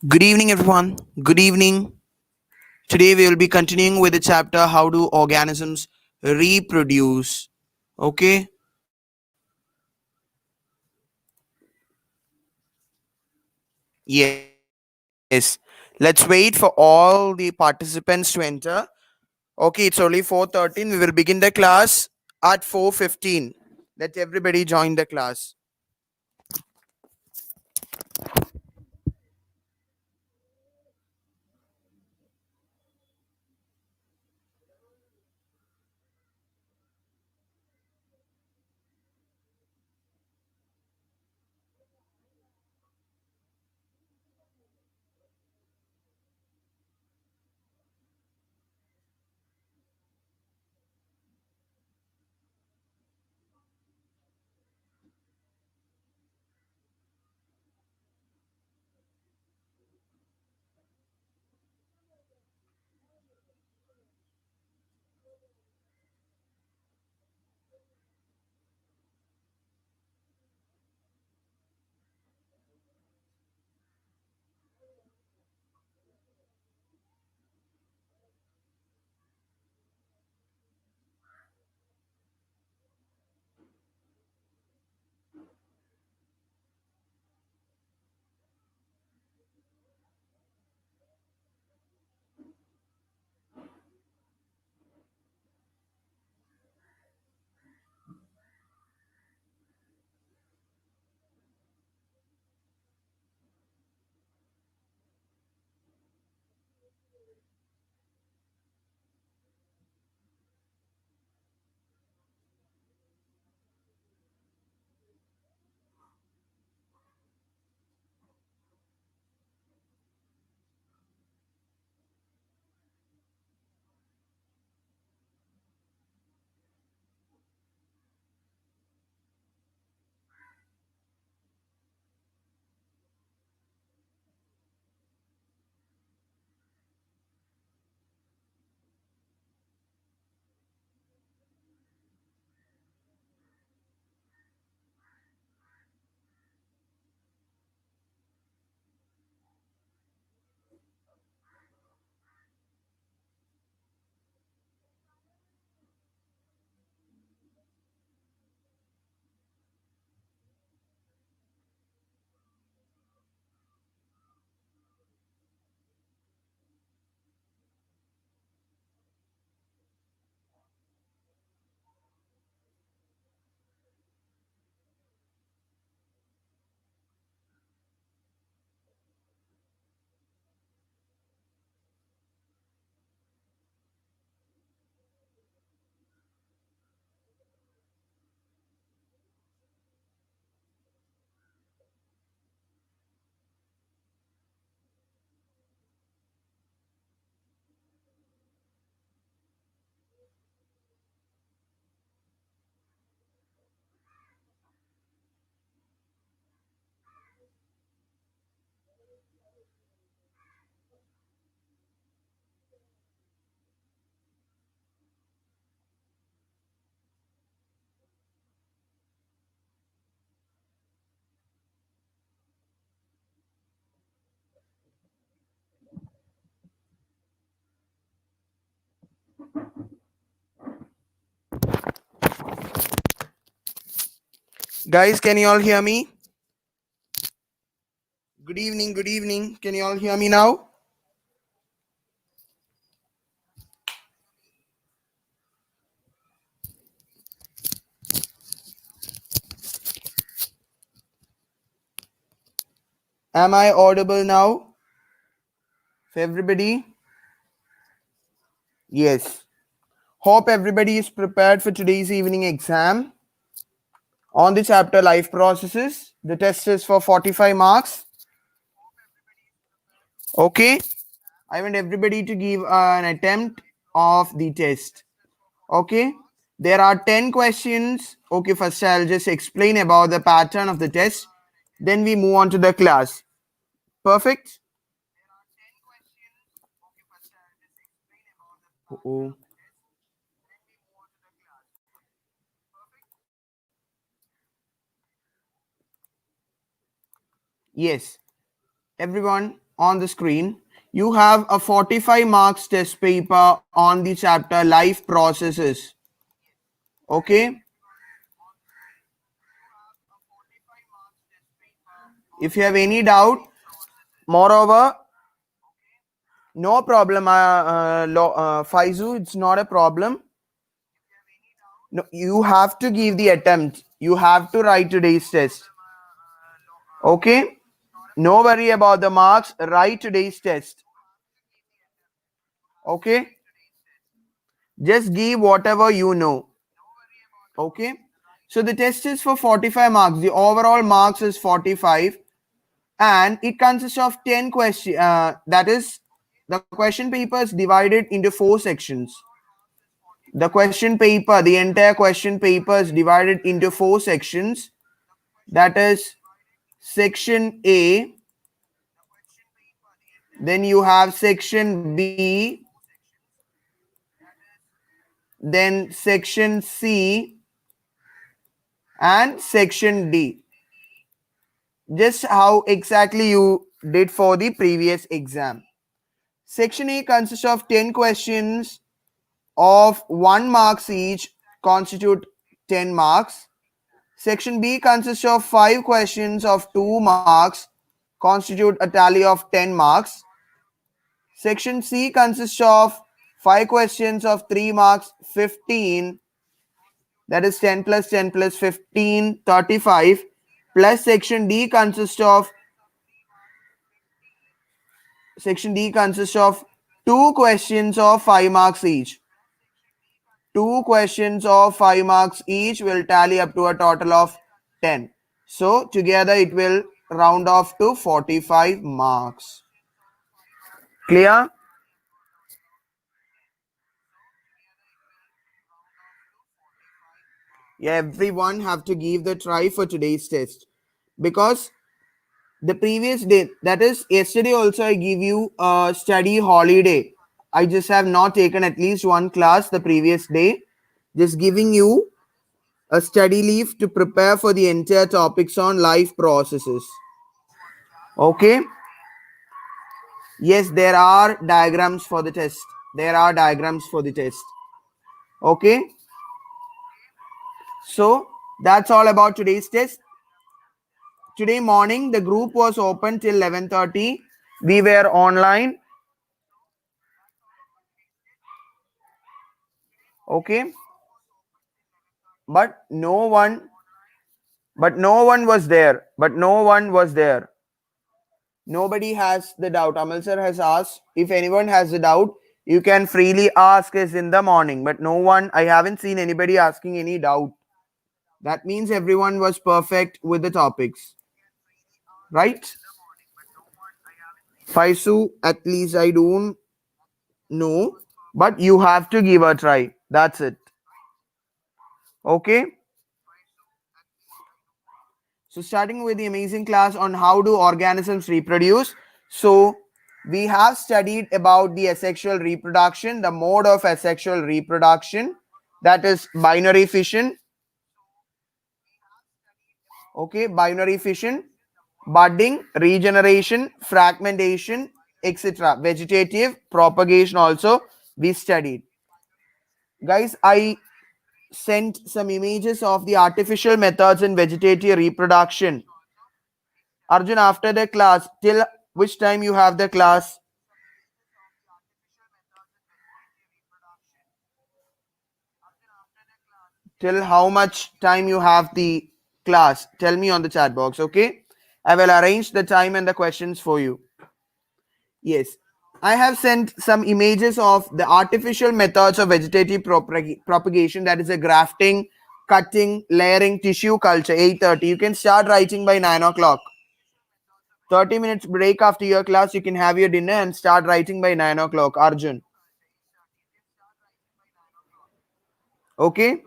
Good evening, everyone. Good evening. Today we will be continuing with the chapter How do organisms reproduce? Okay. Yes. Let's wait for all the participants to enter. Okay, it's only 4:13. We will begin the class at 4:15. Let everybody join the class. Guys, can you all hear me? Good evening. Good evening. Can you all hear me now? Am I audible now for everybody? Yes. Hope everybody is prepared for today's evening exam on the chapter Life Processes. The test is for 45 marks. Okay. I want everybody to give an attempt of the test. Okay. There are 10 questions. Okay. First, I'll just explain about the pattern of the test. Then we move on to the class. Perfect. Uh-oh. Yes. Everyone, on the screen, you have a 45 marks test paper on the chapter life processes. Okay. If you have any doubt, moreover, no problem, Faizu, it's not a problem. No, you have to give the attempt. You have to write today's test. Okay? No worry about the marks. Write today's test. Okay? Just give whatever you know. Okay? So the test is for 45 marks. The overall marks is 45 and it consists of 10 questions. That is, the question paper is divided into 4 sections. The question paper, the entire question paper is divided into 4 sections. That is section A, then you have section B, then section C, and section D. Just how exactly you did for the previous exam. Section A consists of 10 questions of 1 marks each, constitute 10 marks. Section B consists of 5 questions of 2 marks, constitute a tally of 10 marks. Section C consists of 5 questions of 3 marks, 15, that is 10 plus 10 plus 15, 35, plus section D consists of 2 questions of 5 marks each. 2 questions of 5 marks each will tally up to a total of 10. So together it will round off to 45 marks. Clear? Yeah, everyone have to give the try for today's test, because the previous day, that is yesterday also, I give you a study holiday. I just have not taken at least one class the previous day, just giving you a study leave to prepare for the entire topics on life processes. Okay. Yes, there are diagrams for the test. There are diagrams for the test. Okay. So that's all about today's test. Today morning, the group was open till 11:30. We were online. Okay. But no one was there. Nobody has the doubt. Amal sir has asked, if anyone has a doubt, you can freely ask us in the morning. But no one, I haven't seen anybody asking any doubt. That means everyone was perfect with the topics. Right? Faisu, at least I don't know. But you have to give a try. That's it. Okay? So starting with the amazing class on how do organisms reproduce. So we have studied about the asexual reproduction, the mode of asexual reproduction, that is binary fission. Okay, binary fission, budding, regeneration, fragmentation, etc. Vegetative propagation also we studied. Guys, I sent some images of the artificial methods in vegetative reproduction. Arjun, after the class, till which time you have the class? Till how much time you have the class? Tell me on the chat box, okay? I will arrange the time and the questions for you. Yes. I have sent some images of the artificial methods of vegetative propagation, that is a grafting, cutting, layering, tissue culture, 8:30. You can start writing by 9 o'clock. 30 minutes break after your class, you can have your dinner and start writing by 9 o'clock. Arjun. Okay?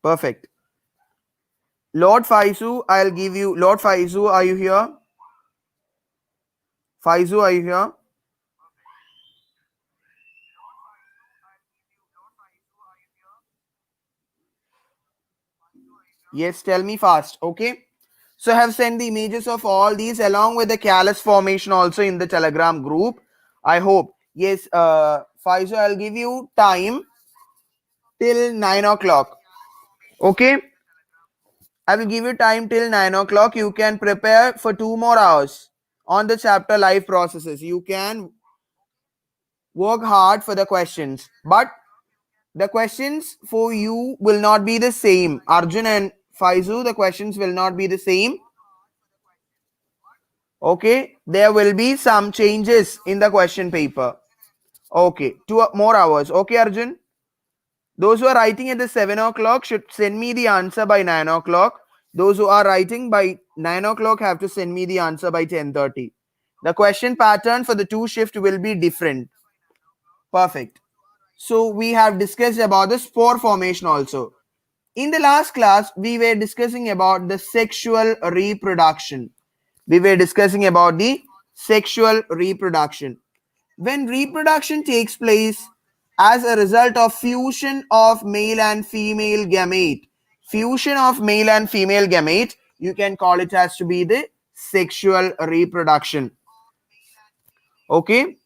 Perfect. Lord Faizu, I'll give you. Lord Faizu, are you here? Faizu, are you here? Yes, tell me fast. Okay. So I have sent the images of all these along with the callus formation also in the Telegram group. I hope. Yes, Faizo, I'll give you time till 9 o'clock. Okay? I will give you time till 9 o'clock. You can prepare for 2 more hours on the chapter life processes. You can work hard for the questions. But the questions for you will not be the same. Arjun and Faizu, the questions will not be the same. Okay, there will be some changes in the question paper. Okay, 2 more hours. Okay, Arjun. Those who are writing at the 7 o'clock should send me the answer by 9 o'clock. Those who are writing by 9 o'clock have to send me the answer by 10:30. The question pattern for the two shift will be different. Perfect. So we have discussed about the spore formation also. In the last class, we were discussing about the sexual reproduction. We were discussing about the sexual reproduction. When reproduction takes place as a result of fusion of male and female gamete, you can call it as to be the sexual reproduction. Okay?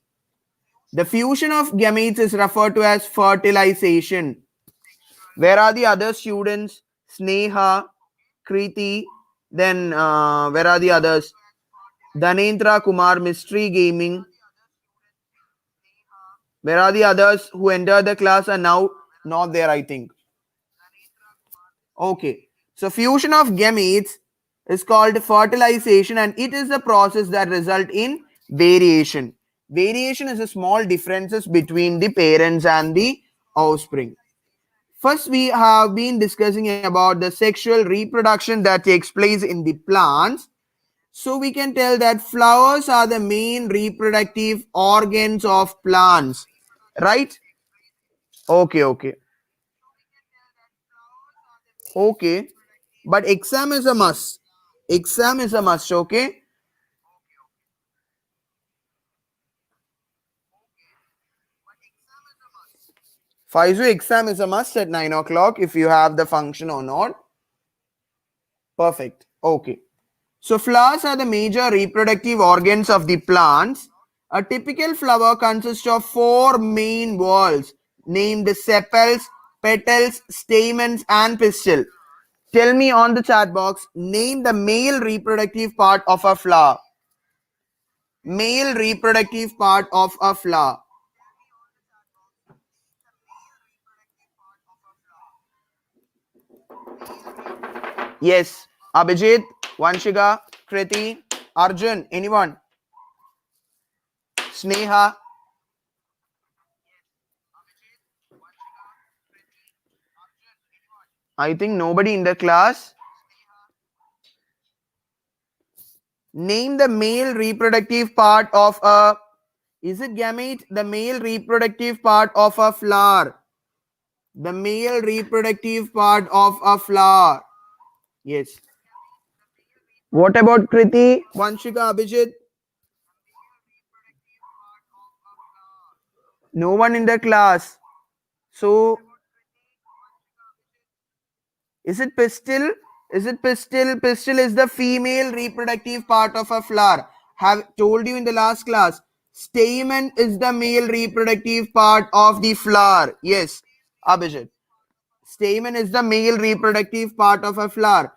The fusion of gametes is referred to as fertilization. Where are the other students? Sneha, Kriti, then where are the others? Dhanendra Kumar, Mystery Gaming. Where are the others who entered the class and now not there, I think? Okay. So fusion of gametes is called fertilization and it is the process that result in variation. Variation is a small differences between the parents and the offspring. First, we have been discussing about the sexual reproduction that takes place in the plants. So we can tell that flowers are the main reproductive organs of plants. Right? Okay, okay. Okay. But exam is a must. Exam is a must, okay? Faizu, exam is a must at 9 o'clock if you have the function or not. Perfect. Okay. So flowers are the major reproductive organs of the plants. A typical flower consists of four main whorls named sepals, petals, stamens and pistil. Tell me on the chat box, name the male reproductive part of a flower. Male reproductive part of a flower. Yes. Abhijit, Vanshika, Kriti, Arjun, anyone? Sneha. I think nobody in the class. Name the male reproductive part of a. Is it gamete? The male reproductive part of a flower. The male reproductive part of a flower. Yes. What about Kriti, Vanshika, Abhijit? No one in the class. So, is it pistil? Is it pistil? Pistil is the female reproductive part of a flower. Have told you in the last class. Stamen is the male reproductive part of the flower. Yes, Abhijit. Stamen is the male reproductive part of a flower.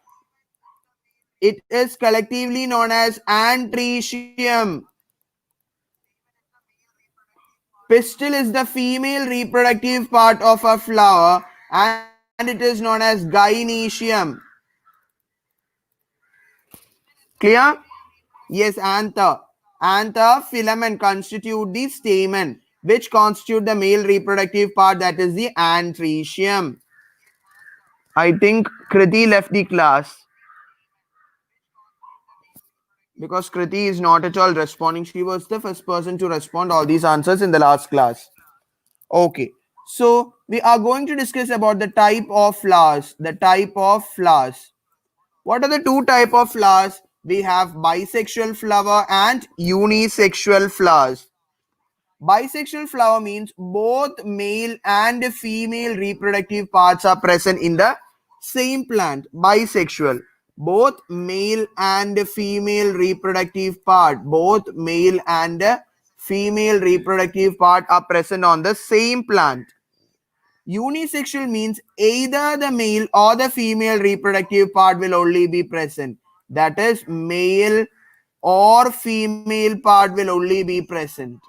It is collectively known as antrecium. Pistil is the female reproductive part of a flower and it is known as gynoecium. Clear? Yes, anther. Anther filament constitute the stamen, which constitute the male reproductive part, that is the antrecium. I think Kriti left the class because Kriti is not at all responding. She was the first person to respond all these answers in the last class. Okay. So we are going to discuss about the type of flowers. The type of flowers. What are the two type of flowers? We have bisexual flower and unisexual flowers. Bisexual flower means both male and female reproductive parts are present in the same plant. Bisexual. both male and female reproductive part, both male and female reproductive part are present on the same plant. Unisexual means either the male or the female reproductive part will only be present. That is, male or female part will only be present.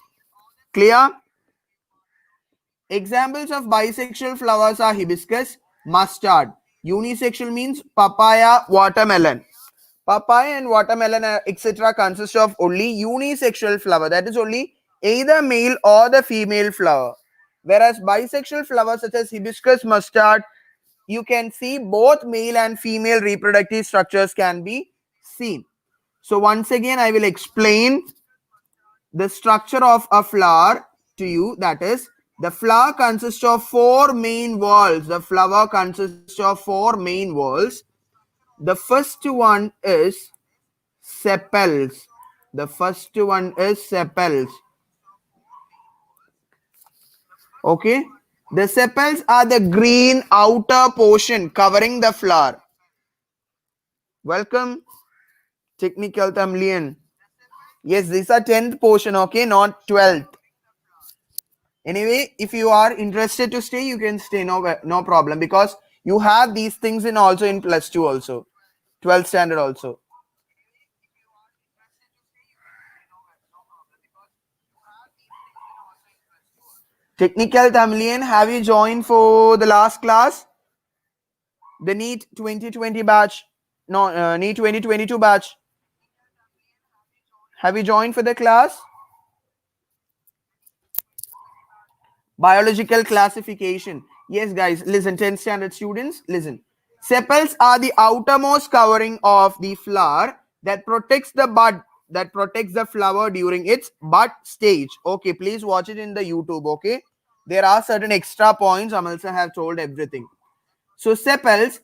Clear? Examples of bisexual flowers are hibiscus, mustard. Unisexual means papaya, watermelon. Papaya and watermelon, etc. consist of only unisexual flower. That is only either male or the female flower. Whereas bisexual flowers such as hibiscus, mustard, you can see both male and female reproductive structures can be seen. So once again, I will explain the structure of a flower to you. That is, the flower consists of four main walls. The flower consists of four main walls. The first one is sepals. The first one is sepals. Okay. The sepals are the green outer portion covering the flower. Welcome, technical Tamlian. Yes, these are 10th portion, okay, not 12th. Anyway, if you are interested to stay, you can stay, no problem, because you have these things in also in plus 2 also, 12th standard also. Technical Tamilian, have you joined for the last class? The NEET 2020 batch, no, NEET 2022 batch. Have you joined for the class? Biological classification. Yes, guys, listen, 10th standard students, listen. Sepals are the outermost covering of the flower that protects the bud, that protects the flower during its bud stage. Okay, please watch it in the YouTube, okay? There are certain extra points. Amalsa have told everything. So sepals,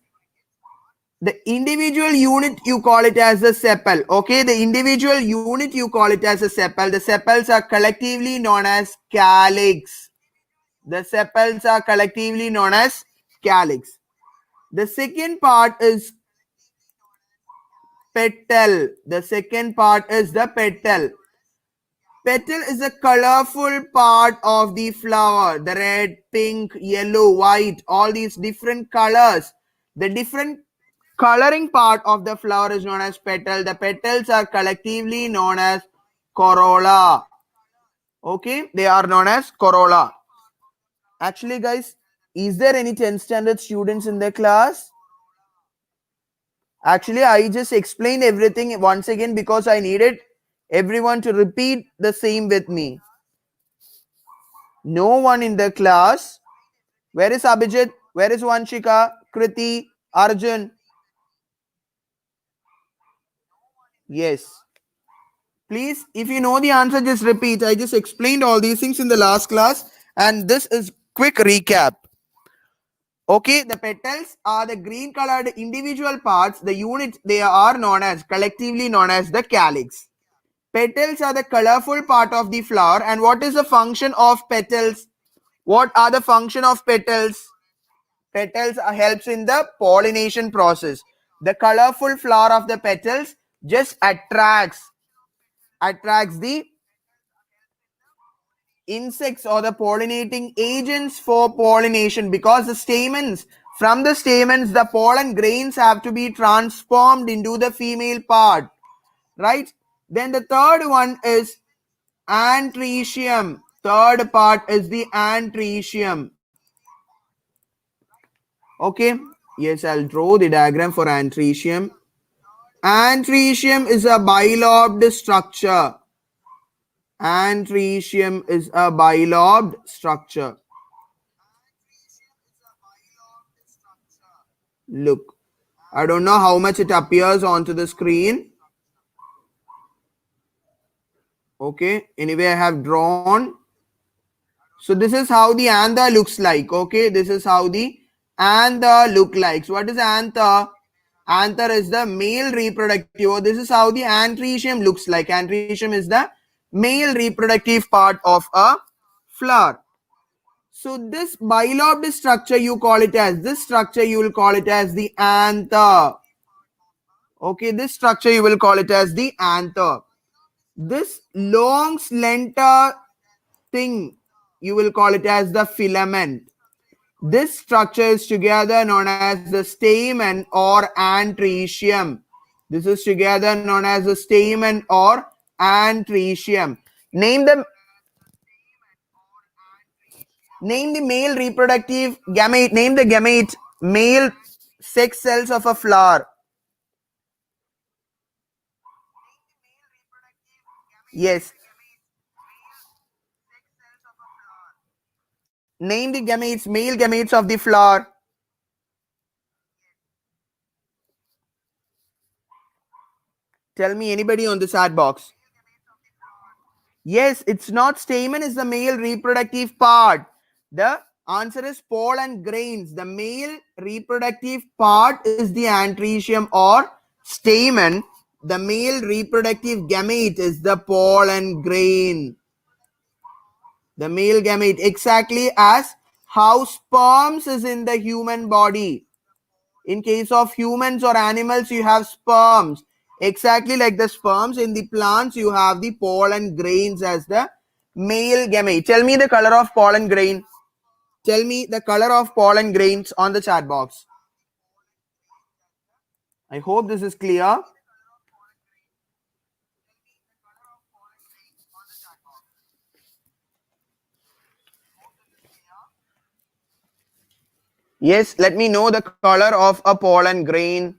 the individual unit you call it as a sepal, okay? The individual unit you call it as a sepal. The sepals are collectively known as calyx. The sepals are collectively known as calyx. The second part is petal. The second part is the petal. Petal is a colorful part of the flower. The red, pink, yellow, white, all these different colors. The different coloring part of the flower is known as petal. The petals are collectively known as corolla. Okay, they are known as corolla. Actually, guys, is there any 10th standard students in the class? Actually, I just explained everything once again because I needed everyone to repeat the same with me. No one in the class. Where is Abhijit? Where is Vanshika? Kriti? Arjun? Yes. Please, if you know the answer, just repeat. I just explained all these things in the last class, and this is quick recap. Okay, the petals are the green colored individual parts. The units, they are known as, collectively known as the calyx. Petals are the colorful part of the flower. And what is the function of petals? What are the function of petals? Petals helps in the pollination process. The colorful flower of the petals just attracts the insects or the pollinating agents for pollination, because the stamens, from the stamens, the pollen grains have to be transformed into the female part, right? Then the third one is antrecium. Third part is the antrecium. Okay, yes, I'll draw the diagram for antrecium. Antrecium is a bilobed structure. Antrecium is a bilobed structure. Look, I don't know how much it appears onto the screen. Okay, anyway, I have drawn. So this is how the anther looks like. Okay, this is how the anther look like. So what is anther? Anther is the male reproductive. This is how the antrecium looks like. Antrecium is the male reproductive part of a flower. So this bilobed structure you call it as, this structure you will call it as the anther. Okay, this structure you will call it as the anther. This long slender thing you will call it as the filament. This structure is together known as the stamen or antrecium. This is together known as the stamen or antrecium. Name the Name the male reproductive gamete. Name the gamete, male sex cells of a flower. Yes. Name the gametes, male gametes of the flower. Tell me anybody on the chat box. Yes, it's not stamen, is the male reproductive part. The answer is pollen grains. The male reproductive part is the antrecium or stamen. The male reproductive gamete is the pollen grain. The male gamete, exactly as how sperms is in the human body. In case of humans or animals, you have sperms. Exactly like the sperms, in the plants, you have the pollen grains as the male gamete. Tell me the color of pollen grain. Tell me the color of pollen grains on the chat box. I hope this is clear. Yes, let me know the color of a pollen grain.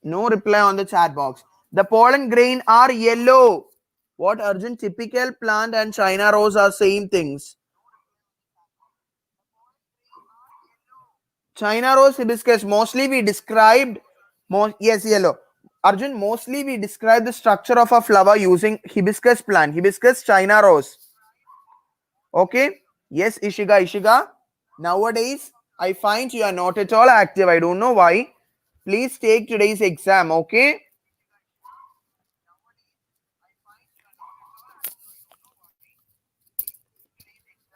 No reply on the chat box. The pollen grain are yellow. What Arjun? Typical plant and China rose are same things. China rose, hibiscus. Mostly we described, yes, yellow. Arjun, mostly we describe the structure of a flower using hibiscus plant. Hibiscus, China rose. Okay. Yes, Ishiga, Ishiga. Nowadays, I find you are not at all active. I don't know why. Please take today's exam. Okay.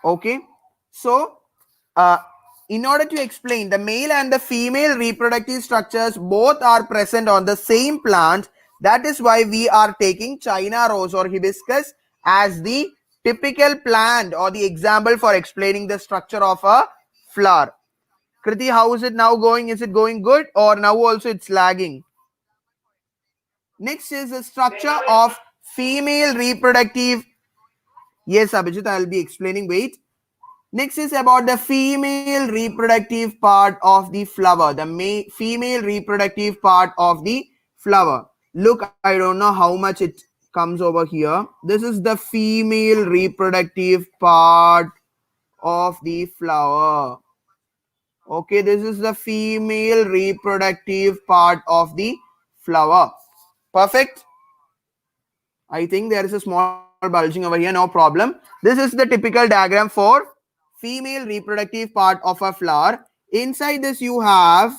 Okay. So, uh, in order to explain, the male and the female reproductive structures both are present on the same plant. That is why we are taking China rose or hibiscus as the typical plant or the example for explaining the structure of a flower. Kriti, how is it now going? Is it going good or now also it's lagging? Next is the structure of female reproductive. Yes, Abhijit, I will be explaining. Wait. Next is about the female reproductive part of the flower. The female reproductive part of the flower. Look, I don't know how much it comes over here. This is the female reproductive part of the flower. Okay, this is the female reproductive part of the flower. Perfect. I think there is a small bulging over here, no problem. This is the typical diagram for female reproductive part of a flower. Inside this you have,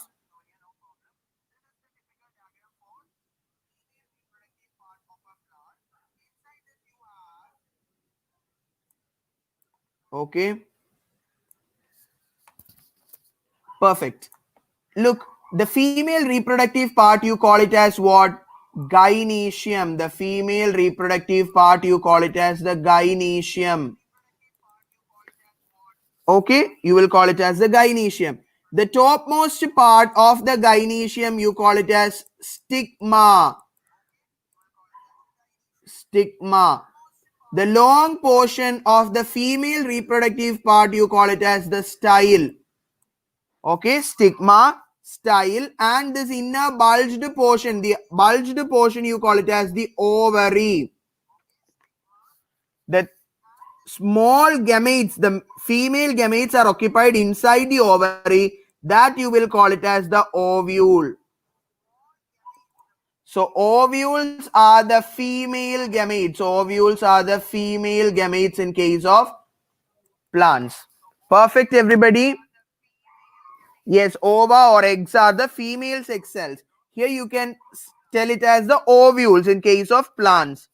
okay, perfect. Look, the female reproductive part you call it as what? Gynoecium. The female reproductive part you call it as the gynoecium. Okay, you will call it as the gynoecium. The topmost part of the gynoecium you call it as stigma. Stigma. The long portion of the female reproductive part you call it as the style. Okay, stigma, style, and this inner bulged portion, the bulged portion you call it as the ovary. The small gametes, the female gametes are occupied inside the ovary, that you will call it as the ovule. So ovules are the female gametes. Ovules are the female gametes in case of plants. Perfect, everybody. Yes, ova or eggs are the female sex cells. Here you can tell it as the ovules in case of plants.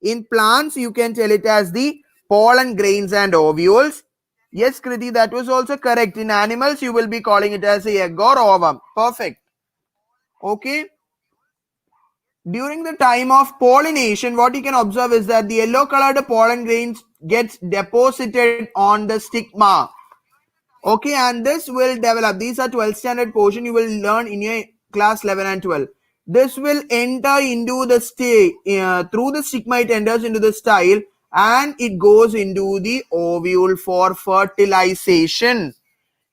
In plants, you can tell it as the pollen grains and ovules. Yes, Kriti, that was also correct. In animals, you will be calling it as a egg or ovum. Perfect. Okay. During the time of pollination, what you can observe is that the yellow colored pollen grains gets deposited on the stigma. Okay, and this will develop. These are 12th standard portion you will learn in your class 11 and 12. This will enter into the through the stigma. It enters into the style and it goes into the ovule for fertilization.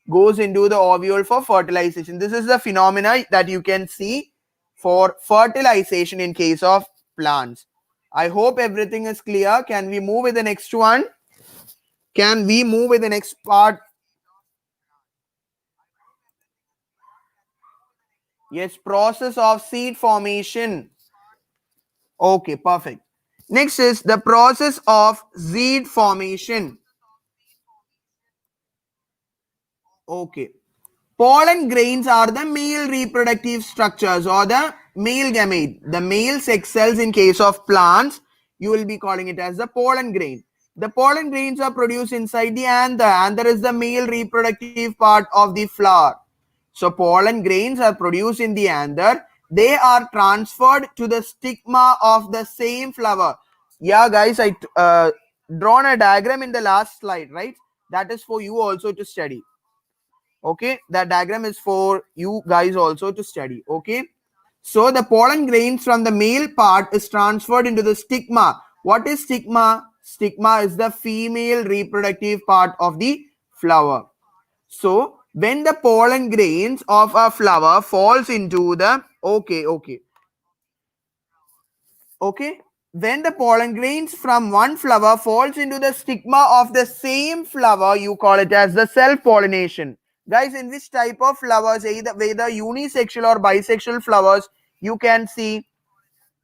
Goes into the ovule for fertilization. This is the phenomena that you can see for fertilization in case of plants. I hope everything is clear. Can we move with the next one? Can we move with the next part? Yes, process of seed formation. Okay, perfect. Next is the process of seed formation. Okay. Pollen grains are the male reproductive structures or the male gamete. The male sex cells in case of plants, you will be calling it as the pollen grain. The pollen grains are produced inside the anther. Anther is the male reproductive part of the flower. So pollen grains are produced in the anther. They are transferred to the stigma of the same flower. Yeah, guys, I drawn a diagram in the last slide, right? That is for you also to study. Okay, that diagram is for you guys also to study. Okay, so the pollen grains from the male part is transferred into the stigma. What is stigma? Stigma is the female reproductive part of the flower. So when the pollen grains of a flower falls into the okay, when the pollen grains from one flower falls into the stigma of the same flower, you call it as the self-pollination. Guys, in which type of flowers, either whether unisexual or bisexual flowers, you can see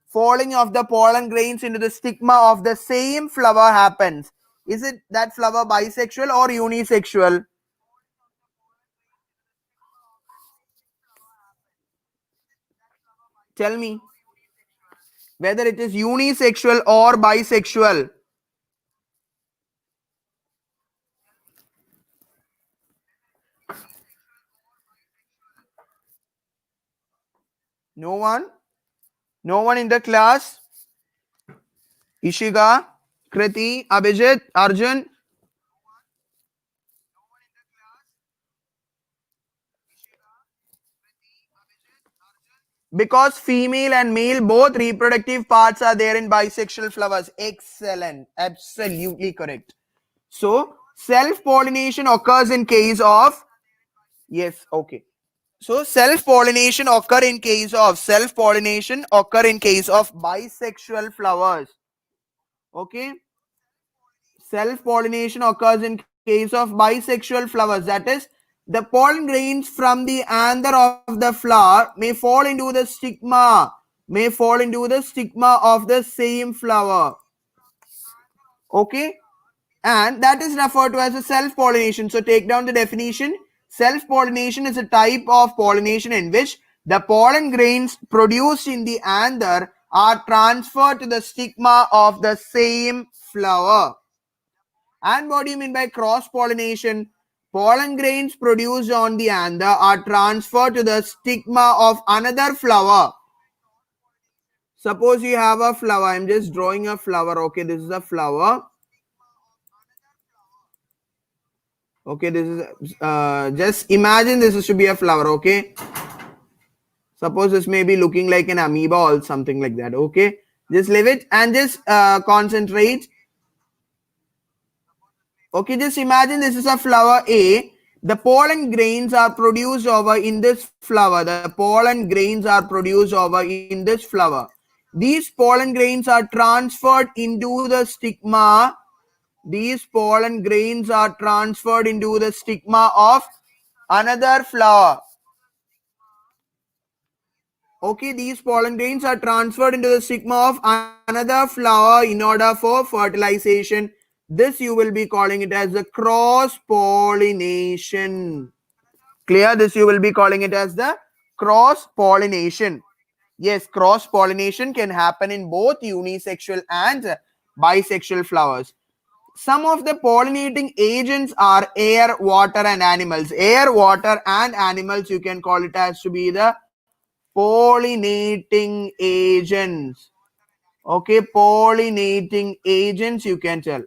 falling of the pollen grains into the stigma of the same flower happens. Is it that flower bisexual or unisexual? Tell me whether it is unisexual or bisexual. No one? No one in the class? Ishiga, Kriti, Abhijit, Arjun. Because female and male both reproductive parts are there in bisexual flowers. Excellent. Absolutely correct. So self-pollination occurs in case of, yes, okay. So self-pollination occur in case of bisexual flowers. Okay. Self-pollination occurs in case of bisexual flowers. That is, the pollen grains from the anther of the flower may fall into the stigma, of the same flower. Okay, and that is referred to as a self-pollination. So take down the definition. Self-pollination is a type of pollination in which the pollen grains produced in the anther are transferred to the stigma of the same flower. And what do you mean by cross-pollination? Pollen grains produced on the anther are transferred to the stigma of another flower. Suppose you have a flower. I'm just drawing a flower. Okay, this is a flower. Okay, this is just imagine this is to be a flower. Okay, suppose this may be looking like an amoeba or something like that. Okay, just leave it and just concentrate. Okay, just imagine this is a flower A. The pollen grains are produced over in this flower. The pollen grains are produced over in this flower. These pollen grains are transferred into the stigma. These pollen grains are transferred into the stigma of another flower. Okay, these pollen grains are transferred into the stigma of another flower in order for fertilization. This you will be calling it as the cross pollination. Clear? This you will be calling it as the cross pollination. Yes, cross pollination can happen in both unisexual and bisexual flowers. some of the pollinating agents are air, water, and animals. Air, water, and animals, you can call it as to be the pollinating agents. Okay, pollinating agents, you can tell.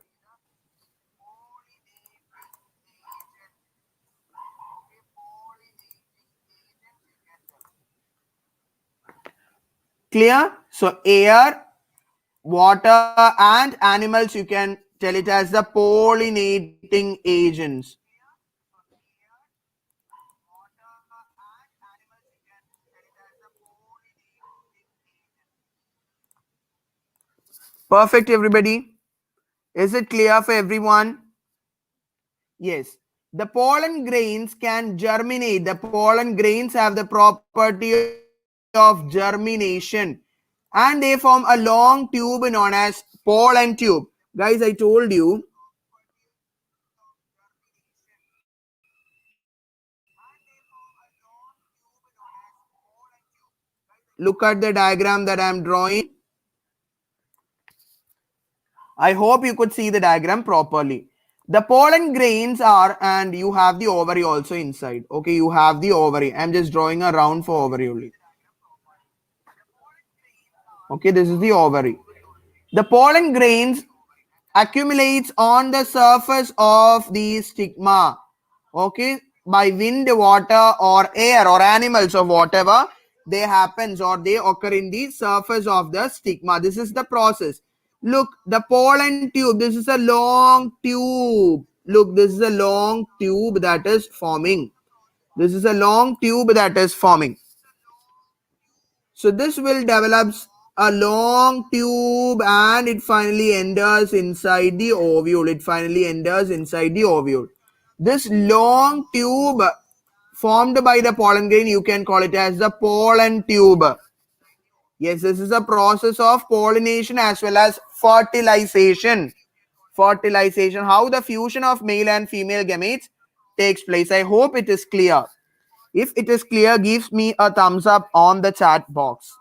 Clear? So air, water, and animals, you can tell it as the pollinating agents. Perfect, everybody. Is it clear for everyone? Yes. The pollen grains can germinate. The pollen grains have the property of germination, and they form a long tube known as pollen tube. Guys, I told you, look at the diagram that I am drawing. I hope you could see the diagram properly. The pollen grains are, and you have the ovary also inside. Okay, you have the ovary. I'm just drawing a round for ovary only. Okay, this is the ovary. The pollen grains accumulates on the surface of the stigma. Okay, by wind, water, or air, or animals, or whatever they happens or they occur in the surface of the stigma. This is the process. Look, the pollen tube, this is a long tube. Look, this is a long tube that is forming. This is a long tube that is forming. So this will develop a long tube and it finally enters inside the ovule. It finally enters inside the ovule. This long tube formed by the pollen grain, you can call it as the pollen tube. Yes, this is a process of pollination as well as fertilization. Fertilization, how the fusion of male and female gametes takes place. I hope it is clear. If it is clear, gives me a thumbs up on the chat box.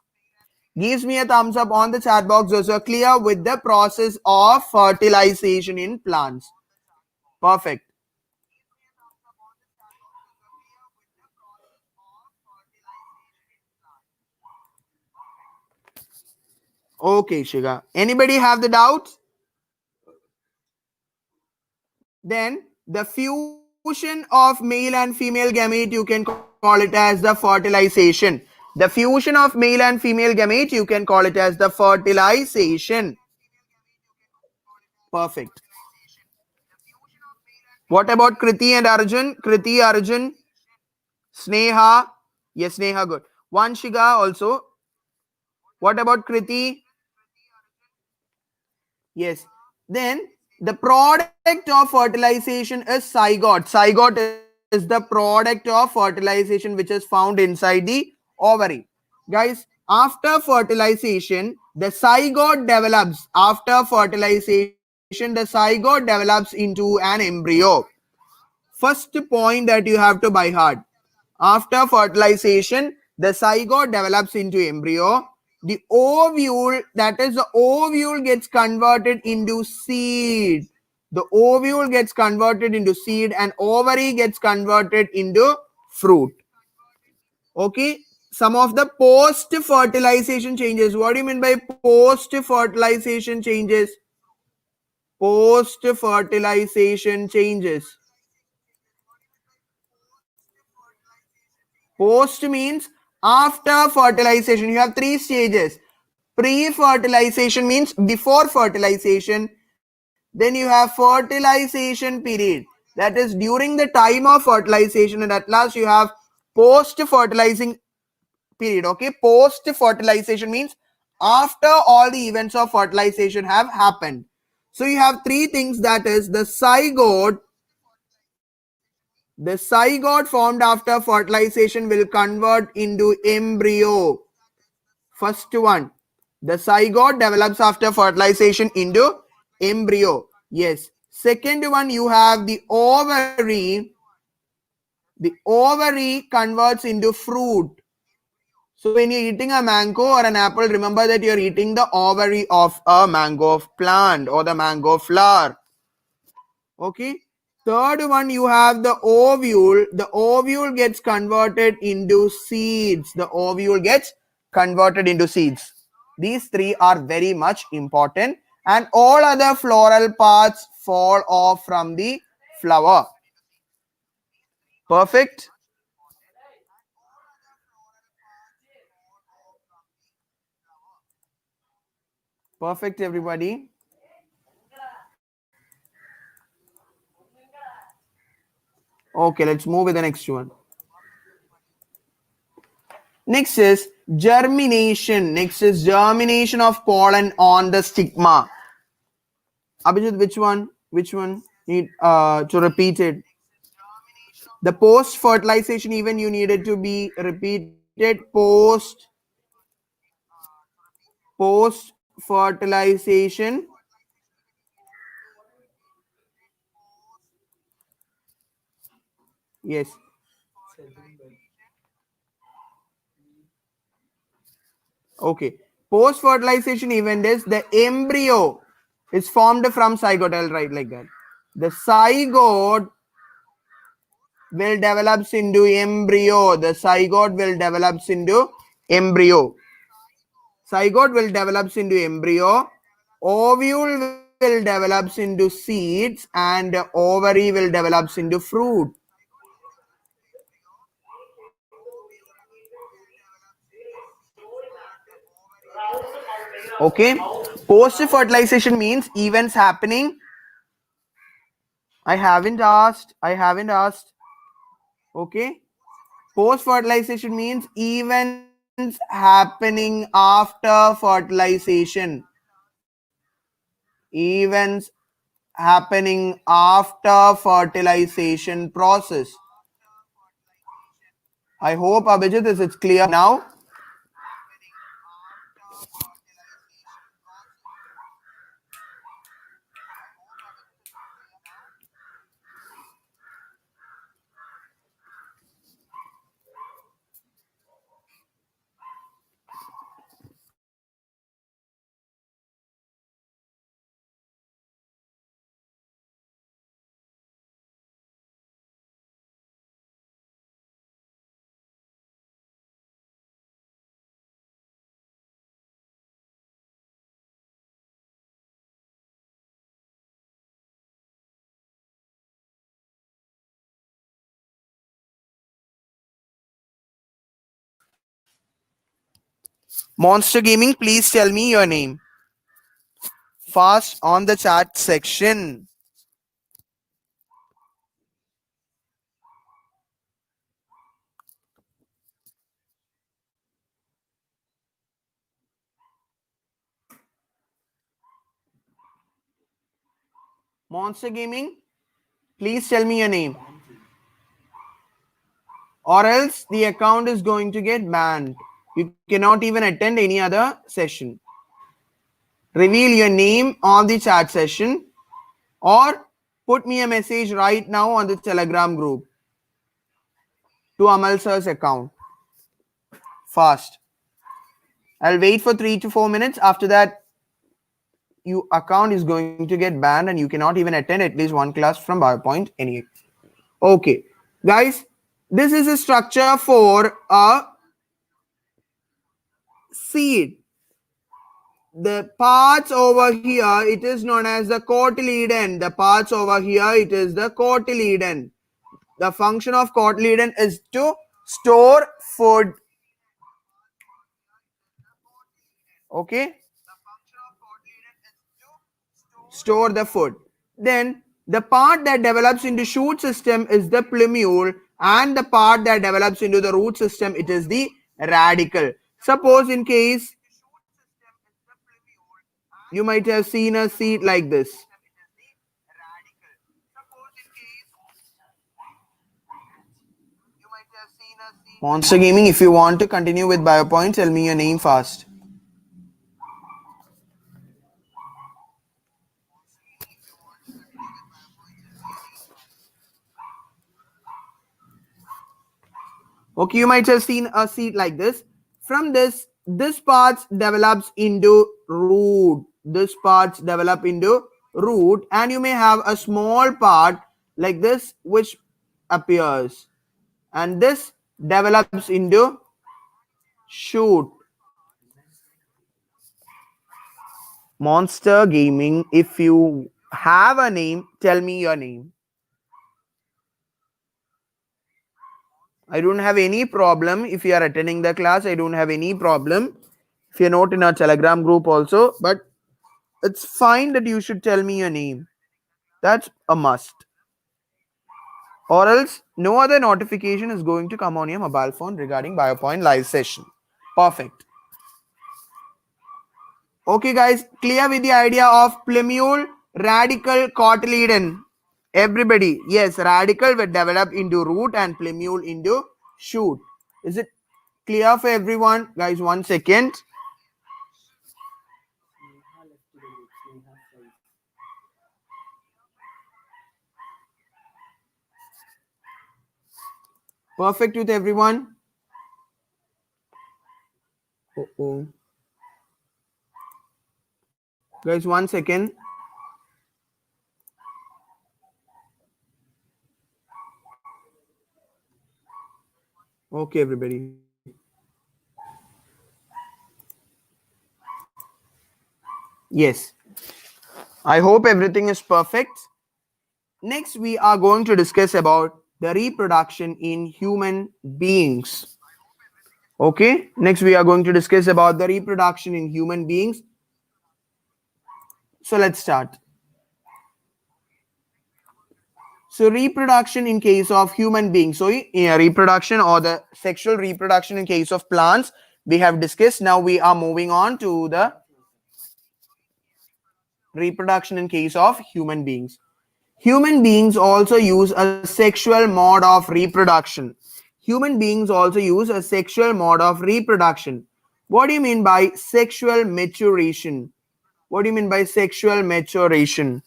Gives me a thumbs up on the chat box. Those are clear with the process of fertilization in plants. Perfect. Okay, Shiga. Anybody have the doubts? Then the fusion of male and female gamete, you can call it as the fertilization. The fusion of male and female gamete, you can call it as the fertilization. Perfect. What about Kriti and Arjun? Kriti, Arjun, Sneha. Yes, Sneha, good. Vanshiga also. What about Kriti? Yes. Then the product of fertilization is zygote. Zygote is the product of fertilization which is found inside the ovary. Guys, after fertilization, the zygote develops. After fertilization, the zygote develops into an embryo. First point that you have to by heart. After fertilization, the zygote develops into embryo. The ovule, that is the ovule gets converted into seed. The ovule gets converted into seed and ovary gets converted into fruit. Okay. Some of the post-fertilization changes. What do you mean by post-fertilization changes? Post-fertilization changes. Post means after fertilization. You have three stages. Pre-fertilization means before fertilization. Then you have fertilization period. That is during the time of fertilization. And at last you have post-fertilizing period. Okay. Post-fertilization means after all the events of fertilization have happened. So you have three things, that is the zygote. The zygote formed after fertilization will convert into embryo. First one. The zygote develops after fertilization into embryo. Yes. Second one, you have the ovary. The ovary converts into fruit. So when you're eating a mango or an apple, remember that you're eating the ovary of a mango plant or the mango flower. Okay. Third one, you have the ovule. The ovule gets converted into seeds. The ovule gets converted into seeds. These three are very much important, and all other floral parts fall off from the flower. Perfect. Perfect, everybody. Okay, let's move with the next one. Next is germination. Next is germination of pollen on the stigma. Abhijit, which one? Which one? Need to repeat it. The post fertilization event you needed to be repeated. Post fertilization. Yes. Okay. Post fertilization event is the embryo is formed from zygote. I'll write like that. The zygote will develops into embryo. The zygote will develops into embryo. Zygote will develops into embryo. Ovule will develops into seeds, and ovary will develops into fruit. Okay. Post fertilization means events happening. I haven't asked. Okay. Post fertilization means events happening after fertilization. Events happening after fertilization process. I hope Abhijit is it's clear now. Monster Gaming, please tell me your name. Fast on the chat section. Monster Gaming, please tell me your name. Or else the account is going to get banned. You cannot even attend any other session. Reveal your name on the chat session or put me a message right now on the Telegram group to Amal sir's account. Fast. I'll wait for 3 to 4 minutes. After that, your account is going to get banned and you cannot even attend at least one class from PowerPoint anyway. Okay. Guys, this is a structure for a seed. The parts over here, it is known as the cotyledon. The parts over here, it is the cotyledon. The function of cotyledon is to store food. Okay. Store the food. Then the part that develops into shoot system is the plumule, and the part that develops into the root system, it is the radicle. Suppose in case you might have seen a seed like this. Monster Gaming, if you want to continue with BioPoint, tell me your name fast. Okay, you might have seen a seed like this. From this part develops into root. This part develop into root, and you may have a small part like this which appears, and this develops into shoot. Monster Gaming, if you have a name, tell me your name. I don't have any problem if you are attending the class. I don't have any problem if you're not in our Telegram group also. But it's fine that you should tell me your name. That's a must. Or else no other notification is going to come on your mobile phone regarding BioPoint live session. Perfect. Okay, guys, clear with the idea of plumule, radical, cotyledon. Everybody, yes, radical will develop into root and plumule into shoot. Is it clear for everyone? Guys, 1 second. Perfect with everyone? Uh-oh. Guys, 1 second. Okay, everybody. Yes. I hope everything is perfect. Next, we are going to discuss about the reproduction in human beings. Okay. Next, we are going to discuss about the reproduction in human beings. So let's start. So reproduction in case of human beings. So reproduction or the sexual reproduction in case of plants we have discussed. Now we are moving on to the reproduction in case of human beings. Human beings also use a sexual mode of reproduction. Human beings also use a sexual mode of reproduction. What do you mean by sexual maturation? What do you mean by sexual maturation?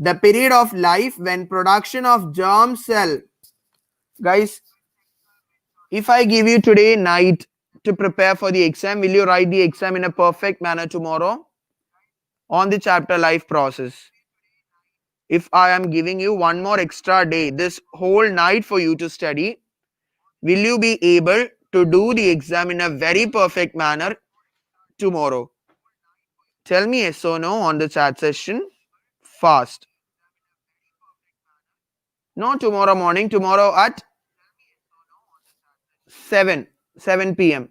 The period of life when production of germ cell. Guys, if I give you today night to prepare for the exam, will you write the exam in a perfect manner tomorrow on the chapter life process? If I am giving you one more extra day, this whole night for you to study, will you be able to do the exam in a very perfect manner tomorrow? Tell me yes or no on the chat session fast. No, tomorrow morning, tomorrow at 7, 7 p.m.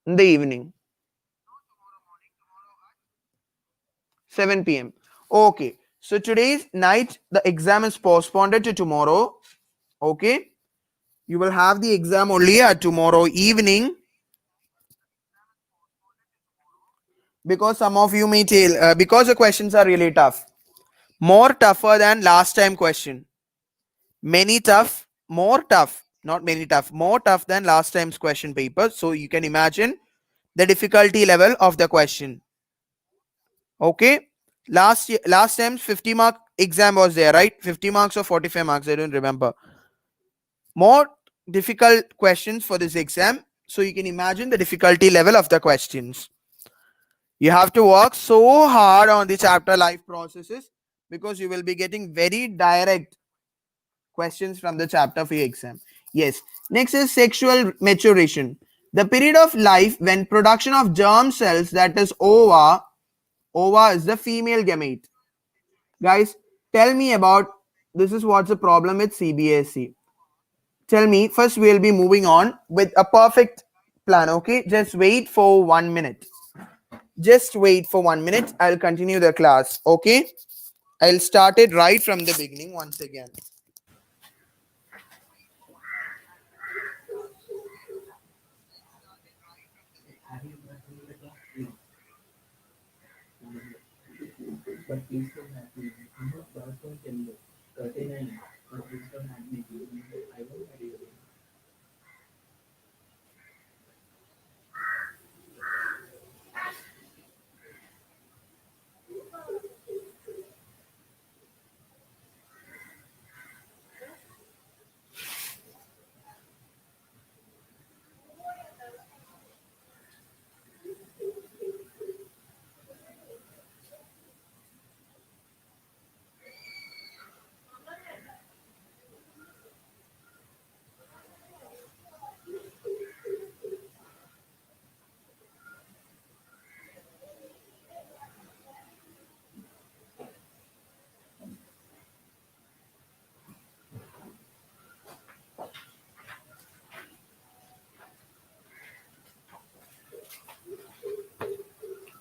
in the evening. 7 p.m. Okay. So today's night, the exam is postponed to tomorrow. Okay. You will have the exam only at tomorrow evening, because some of you may tell, because the questions are really tough. More tougher than last time question. Many tough, more tough, not many tough, more tough than last time's question paper. So you can imagine the difficulty level of the question. Okay. Last time's 50 mark exam was there, right? 50 marks or 45 marks, I don't remember. More difficult questions for this exam. So you can imagine the difficulty level of the questions. You have to work so hard on the chapter life processes, because you will be getting very direct questions from the chapter for your exam. Yes. Next is sexual maturation. The period of life when production of germ cells, that is ova. Ova is the female gamete. Guys, tell me about this is what's the problem with CBSE. Tell me, first we'll be moving on with a perfect plan. Okay, just wait for 1 minute. Just wait for 1 minute. I'll continue the class. Okay, I'll start it right from the beginning once again.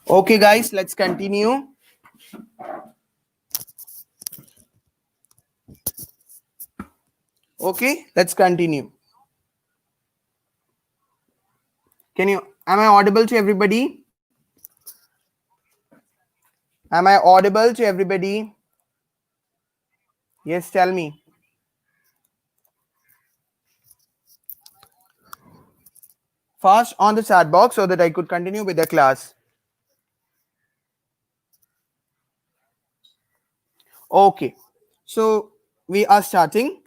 Okay, guys, let's continue. Okay, let's continue. Am I audible to everybody? Am I audible to everybody? Yes, tell me. Fast on the chat box so that I could continue with the class. Okay, so we are starting.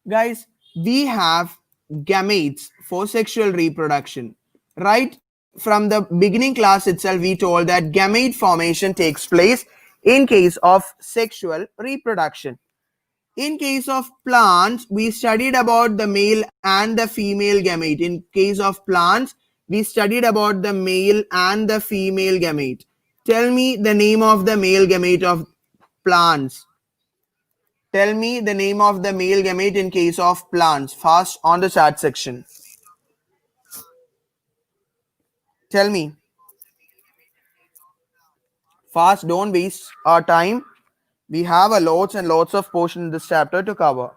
Guys, we have gametes for sexual reproduction. Right from the beginning class itself, we told that gamete formation takes place in case of sexual reproduction. In case of plants, we studied about the male and the female gamete. In case of plants, we studied about the male and the female gamete. Tell me the name of the male gamete of plants. Tell me the name of the male gamete in case of plants. Fast on the chat section. Tell me. Fast, don't waste our time. We have a lots and lots of portion in this chapter to cover.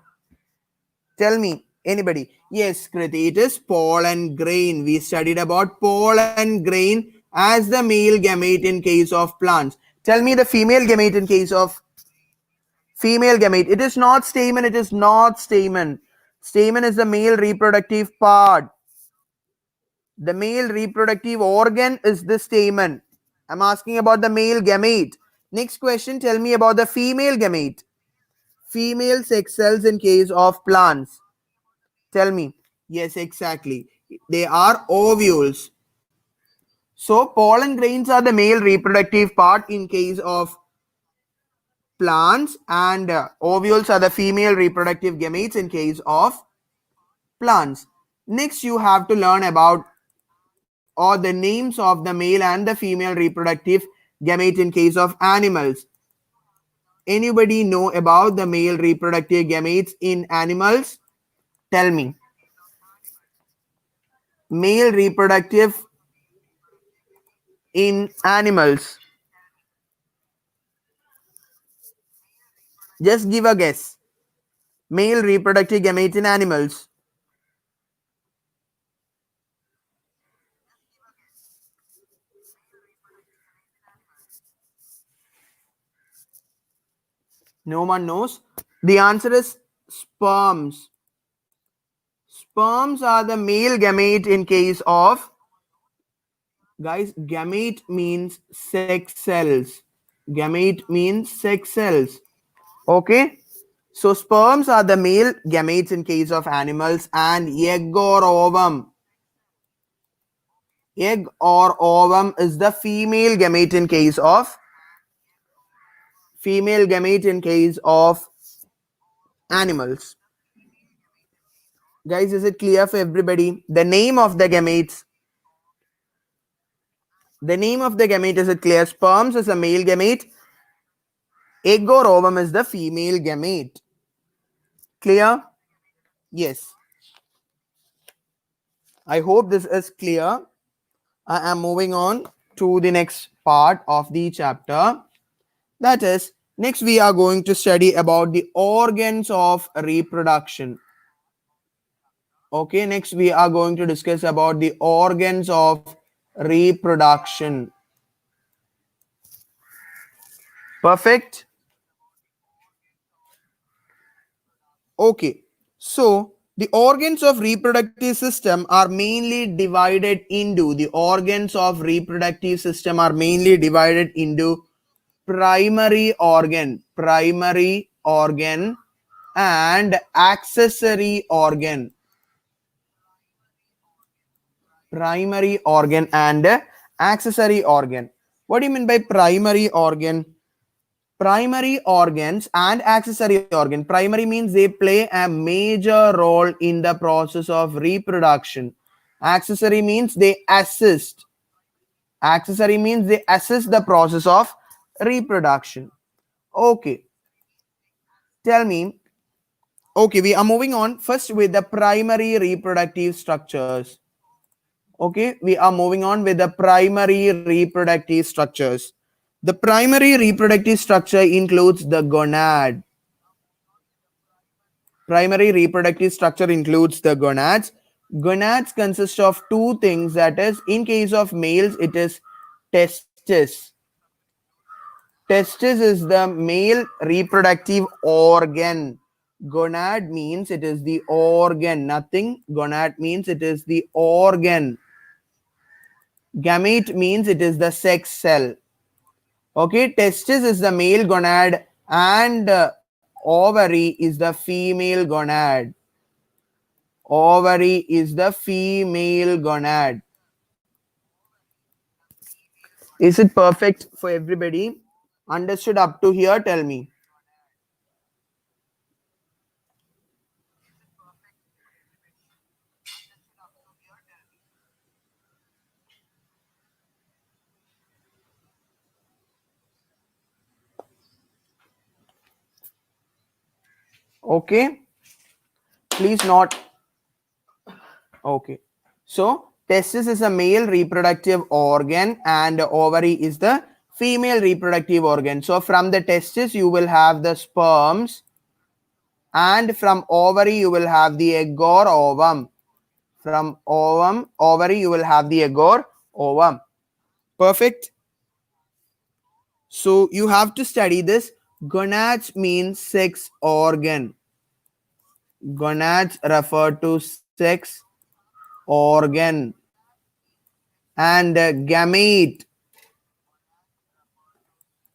Tell me, anybody. Yes, Kriti, it is pollen grain. We studied about pollen grain as the male gamete in case of plants. Tell me the female gamete in case of female gamete. It is not stamen. It is not stamen. Stamen is the male reproductive part. The male reproductive organ is the stamen. I'm asking about the male gamete. Next question, tell me about the female gamete. Female sex cells in case of plants. Tell me. Yes, exactly. They are ovules. So pollen grains are the male reproductive part in case of plants, and ovules are the female reproductive gametes in case of plants. Next, you have to learn about or the names of the male and the female reproductive gamete in case of animals. Anybody know about the male reproductive gametes in animals? Tell me. Male reproductive in animals. Just give a guess. Male reproductive gamete in animals. No one knows. The answer is sperms. Sperms are the male gamete in case of, guys, gamete means sex cells. Gamete means sex cells. Okay. So sperms are the male gametes in case of animals, and egg or ovum. Egg or ovum is the female gamete in case of animals. Guys, is it clear for everybody? The name of the gametes. The name of the gamete, is it clear? Sperms is a male gamete. Egg or ovum is the female gamete. Clear? Yes. I hope this is clear. I am moving on to the next part of the chapter. That is, next we are going to study about the organs of reproduction. Okay, next we are going to discuss about the organs of reproduction. Perfect. Okay, so the organs of reproductive system are mainly divided into primary organ and accessory organ. Primary organ and accessory organ. What do you mean by primary organ? Primary organs and accessory organ. Primary means they play a major role in the process of reproduction. Accessory means they assist. Accessory means they assist the process of reproduction. Okay. Tell me. Okay, we are moving on first with the primary reproductive structures. Okay, we are moving on with the primary reproductive structures. The primary reproductive structure includes the gonad. Primary reproductive structure includes the gonads. Gonads consist of two things, that is, in case of males, it is testis. Testis is the male reproductive organ. Gonad means it is the organ, nothing. Gonad means it is the organ. Gamete means it is the sex cell. Okay, testis is the male gonad and ovary is the female gonad. Ovary is the female gonad. Is it perfect for everybody? Understood up to here? Tell me. Okay, please not. Okay, so testis is a male reproductive organ and ovary is the female reproductive organ. So from the testis you will have the sperms, and from ovary you will have the egg or ovum. From ovary you will have the egg or ovum. Perfect. So you have to study this. Gonads means sex organ. Gonads refer to sex organ. And gamete.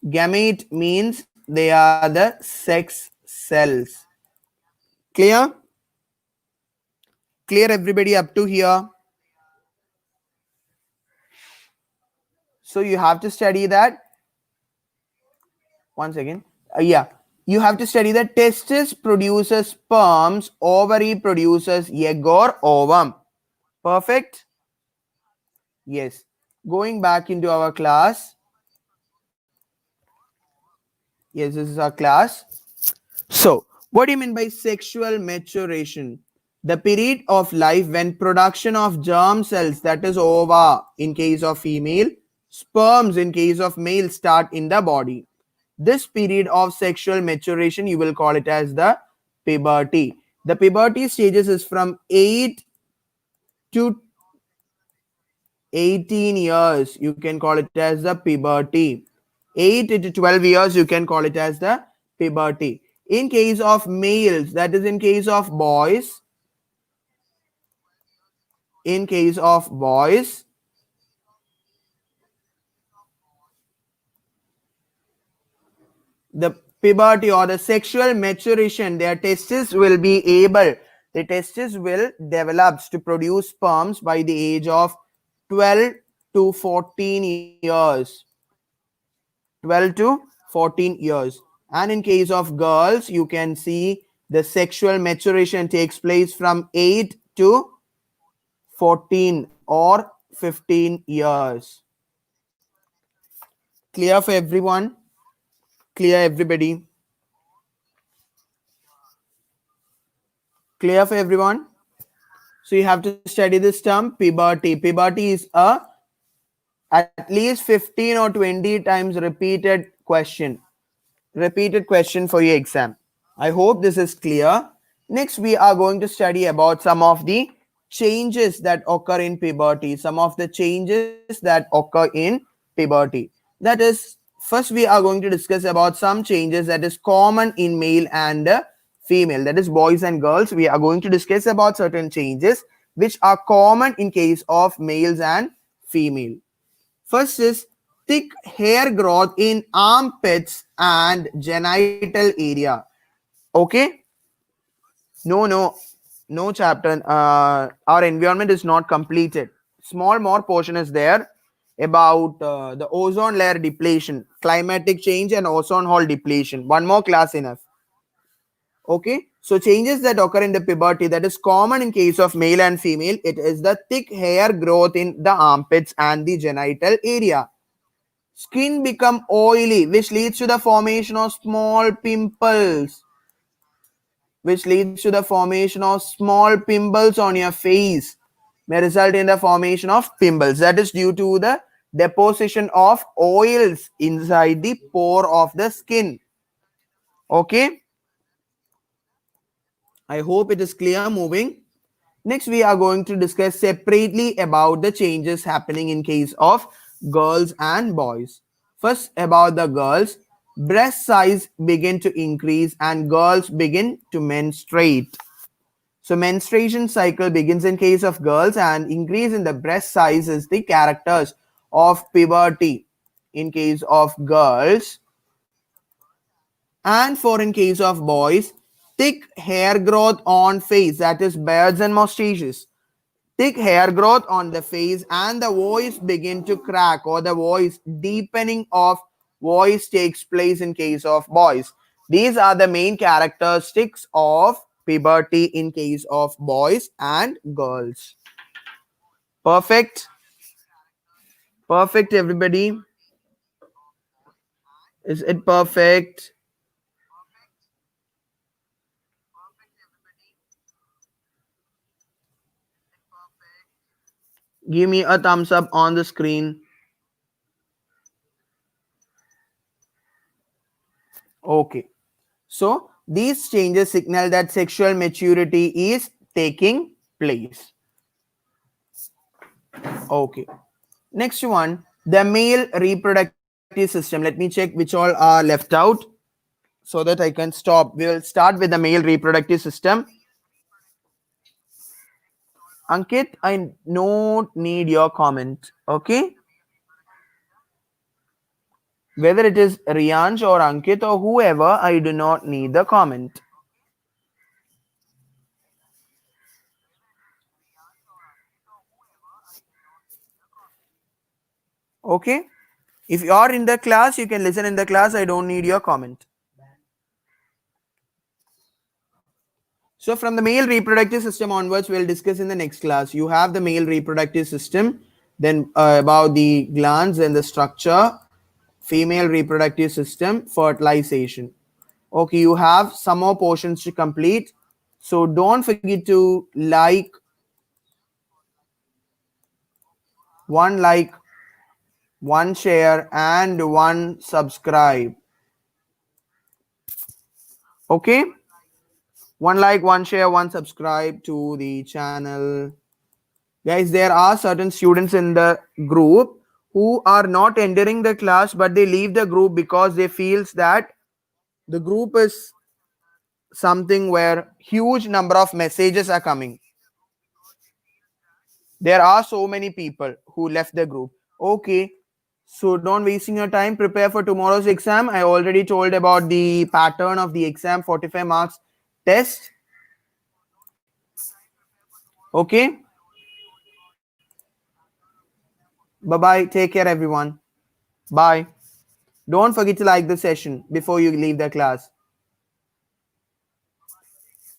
Gamete means they are the sex cells. Clear? Clear everybody up to here? So you have to study that. Once again. Yeah. You have to study that testis produces sperms, ovary produces egg or ovum. Perfect? Yes. Going back into our class. Yes, this is our class. So, what do you mean by sexual maturation? The period of life when production of germ cells, that is ova in case of female, sperms in case of male, start in the body. This period of sexual maturation, you will call it as the puberty. The puberty stages is from 8 to 18 years. You can call it as the puberty. 8 to 12 years, you can call it as the puberty. In case of males, that is in case of boys, in case of boys, the puberty or the sexual maturation, their testes will be able, the testes will develop to produce sperms by the age of 12 to 14 years. 12 to 14 years. And in case of girls, you can see the sexual maturation takes place from 8 to 14 or 15 years. Clear for everyone? Clear everybody? Clear for everyone? So you have to study this term puberty. Puberty is a at least 15 or 20 times repeated question for your exam. I hope this is clear. Next, we are going to study about some of the changes that occur in puberty, some of the changes that occur in puberty. That is, first we are going to discuss about some changes that is common in male and female, that is boys and girls. We are going to discuss about certain changes which are common in case of males and female. First is thick hair growth in armpits and genital area. Okay? No chapter. Our environment is not completed. Small more portion is there about the ozone layer depletion, climatic change and ozone hole depletion. One more class enough. Okay, so changes that occur in the puberty, that is common in case of male and female. It is the thick hair growth in the armpits and the genital area. Skin become oily, which leads to the formation of small pimples. Which leads to the formation of small pimples on your face. may result in the formation of pimples. That is due to the deposition of oils inside the pore of the skin. Okay, I hope it is clear. Moving. Next, we are going to discuss separately about the changes happening in case of girls and boys. First, about the girls, breast size begin to increase and girls begin to menstruate. So menstruation cycle begins in case of girls and increase in the breast size is the characters of puberty in case of girls, and for in case of boys, thick hair growth on face, that is beards and mustaches. Thick hair growth on the face and the voice begin to crack, or the voice deepening of voice takes place in case of boys. These are the main characteristics of puberty in case of boys and girls. Perfect. Perfect, everybody. Is it perfect? Give me a thumbs up on the screen. Okay. So these changes signal that sexual maturity is taking place. Okay. Next one, the male reproductive system. Let me check which all are left out so that I can stop. We will start with the male reproductive system. Ankit, I don't need your comment. Okay. Whether it is Riyansh or Ankit or whoever, I do not need the comment. Okay. If you are in the class, you can listen in the class. I don't need your comment. So from the male reproductive system onwards, we'll discuss in the next class. You have the male reproductive system, then about the glands and the structure, female reproductive system, fertilization. Okay, you have some more portions to complete. So don't forget to like, one share, and one subscribe. Okay, one like, one share, one subscribe to the channel. Guys, there are certain students in the group who are not entering the class, but they leave the group because they feels that the group is something where huge number of messages are coming. There are so many people who left the group. Okay, so don't wasting your time. Prepare for tomorrow's exam. I already told about the pattern of the exam, 45 marks test. Okay, bye bye. Take care, everyone. Bye. Don't forget to like the session before you leave the class.